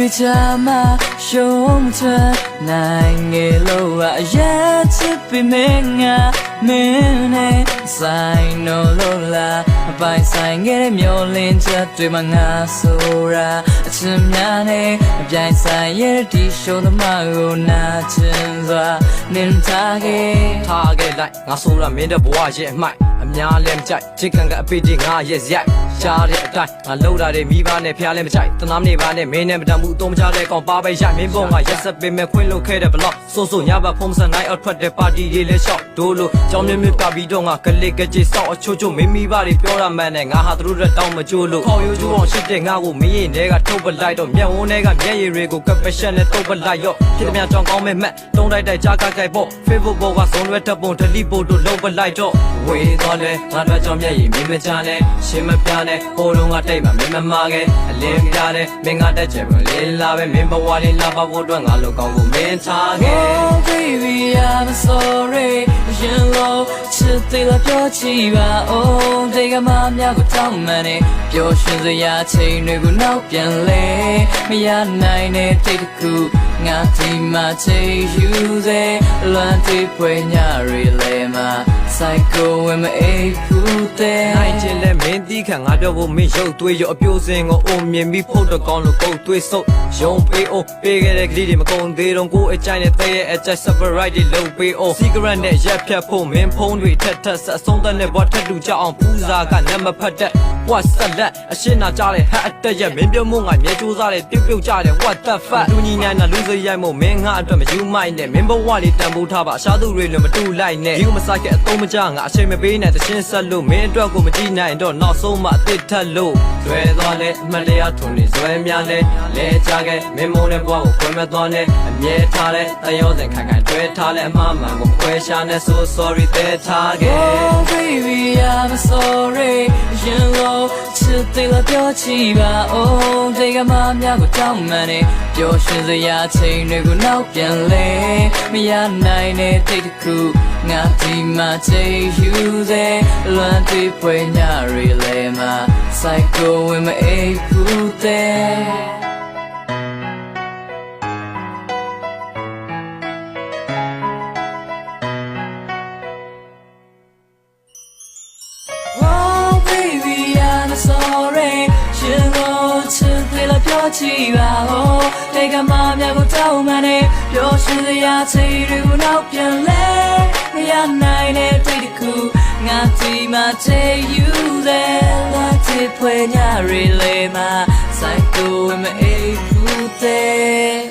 တွေချမှာရှုံးထွက်နိုင်ငယ်လို့အရက်ချစ်ပြီးမင်းငါမင်းနဲ့ဆိုင်လို့လားအပိုင်ဆိုင်ငယ်မျောလင်းချက်တွေမှာငါဆိုတာအချင်များနဲ့အပြိုင်ဆိုင်ရဲ့ဒီရှုံးသမားကိုနာချင်စွာနင်ထားခဲ့လိုက်ငါဆိုတာမင်းတဲ့ဘဝရဲ့အမိုက်အများလည်းမကြိုက်ချစ်ခံကအပိတိငါရဲ့ရိုက်ရှားတဲ့အတိုင်းငါလှုပ်လာတဲ့မိဘနဲ့ဖျားလည်းမကြိုက်တနာမနေပါနဲ့မင်းနဲ့မတမ်းဘူးအသုံးမချတဲ့ကောင်ပါပဲရိုက်မင်းပေါ်မှာရက်ဆက်ပေးမဲ့ခွင့်လုပ်ခဲ့တဲ့ဘလော့ဆိုညဘဖုံးစံနိုင်အောက်ထွက်တဲ့ပါတီတွေလည်းရှောက်ဒိုးလို့ကြောင်မြမြကပြီးတော့ငါကလေးကကြီးစောက်အချို့ချို့မင်းမိဘတွေပြောရမှန်းနဲ့ငါဟာသူတို့တောင်းမကြိုးလို့ခေါ်ရိုးကျိုးအောင်ရှိတဲ့ငါကိုမင်းရင်တွေကထုတ်ပလိုက်တော့မျက်ဝန်းတွေကမျက်ရည်တွေကိုကပရှက်နဲ့တုပ်ပလိုက်ရောဖြစ်တဲ့များကြောင်ကောင်းမဲ့မှတ်တုံးတိုက်ကြားကြိုက်ပေါ့ Facebook ပေါ်ကဇုံရွက်တပ်ပုံ delete ပို့တို့လုံးပလိုက်တော့ဝေးသွားလဲငါတို့ကြောင့်မျက်ရည်မင်းမချနဲ့ရှင်းမပြနဲ့ဟိုတော့ငါတိတ်မှမင်းမမာခဲ့အလင်းပြတဲ့မင်းကတက်ချင်မလေးလာပဲမင်းဘဝလေးလာပါဖို့အတွက်ငါလိုကောင်းကိုမင်းထားခဲ့ Oh baby I'm sorry ရင်လို့ချစ်သေးလားပြောချီပါ Oh ဒီကမှများကိုတောင်းမှန်နေပျော်ရွှင်စရာချိန်တွေကိုနောက်ပြန်လဲမရနိုင်တဲ့တိတ်တခုငါဒီမှာချိန်ယူစေလွမ်းတွေးပွေညာရီလဲမှာ Psycho ဝင်မအိပ်ဘူးတဲ့နိုင်ချင်လဲမင်းတီးခံငါပြောဖို့မင်းရုပ်သွေးရောအပြိုစင်ကိုအိုမြင်ပြီးဖို့တော့ကောင်းလို့ကိုယ်သွေးဆုပ်ရုံပေးအိုးပေးခဲ့တဲ့ကလေးတွေမကုန်သေးတော့ကိုယ်အကြိုက်နဲ့တဲ့ရဲ့အကြိုက် separate တွေလုပ်ပေးအိုး cigarette နဲ့ရက်ဖြတ်ဖို့မင်းဖုန်းတွေထက်ဆက်အဆုံးသက်နဲ့ဘွားထက်တူကြအောင်ပူစာကနမဖတ်တဲ့ what ဆက်လက်အရှင်းနာကြတဲ့ဟတ်အတက်ရဲ့မင်းပြုံးမငါမြဲကြိုးစားတဲ့ပြုတ်ကြတဲ့ what the fuck လူညီနိုင်တာလူစရိုက်မို့မင်းငါအတွက်မယူမိုက်နဲ့မင်းဘဝလေးတန်ဖိုးထားပါရှားသူတွေလည်းမတူလိုက်နဲ့ဒီမဆိုင်ကအသုံးမချငါအချိန်မပေးနဲ့တခြင်းဆက်လို့မင်းအတွက်ကိုမကြည့်နိုင်တော့နောက်ဆုံးမှအစ်ထက်လို့လွယ်သွားလဲအမှန်တရားထုံနေဇွဲများလဲကြခဲ့မင်းမိုးနဲ့ဘဝကိုခွဲမသွားနဲ့အမြဲထားတဲ့တယောစင်ခိုင်တွဲထားလဲအမှားမှန်ကိုခွဲရှာနဲ့ so sorry တဲ့ထားခဲ့ Oh baby I'm sorry ရင်လို့ချစ်သေးလားပြောချီပါ Oh ဒီကမှများကိုတောင်းမှန်နေပျော်ရွှင်စရာချိန်တွေကိုနောက်ပြန်လဲမရနိုင်တဲ့တိတ်တခုငါဒီမှာချိန်ယူစေလွမ်းတွေးပွေညာရီလဲမှာ Psycho ဝင်မအိပ်ဘူးတဲ့ Oh baby I'm sorry ရှင်လို့ချစ်သေးလားပြောချီပါ Oh ဒီကမှများကိုတောင်းမှန်နေပျော်ရွှင်စရာချိန်တွေကိုနောက်ပြန်လဲမရနိုင်တဲ့တိတ်တခုငါဒီမှာချိန်ယူစေလက်တွေဖွင့်ညာရီလေးမှာ Psycho ဝင်မအိပ်ဘူးတဲ့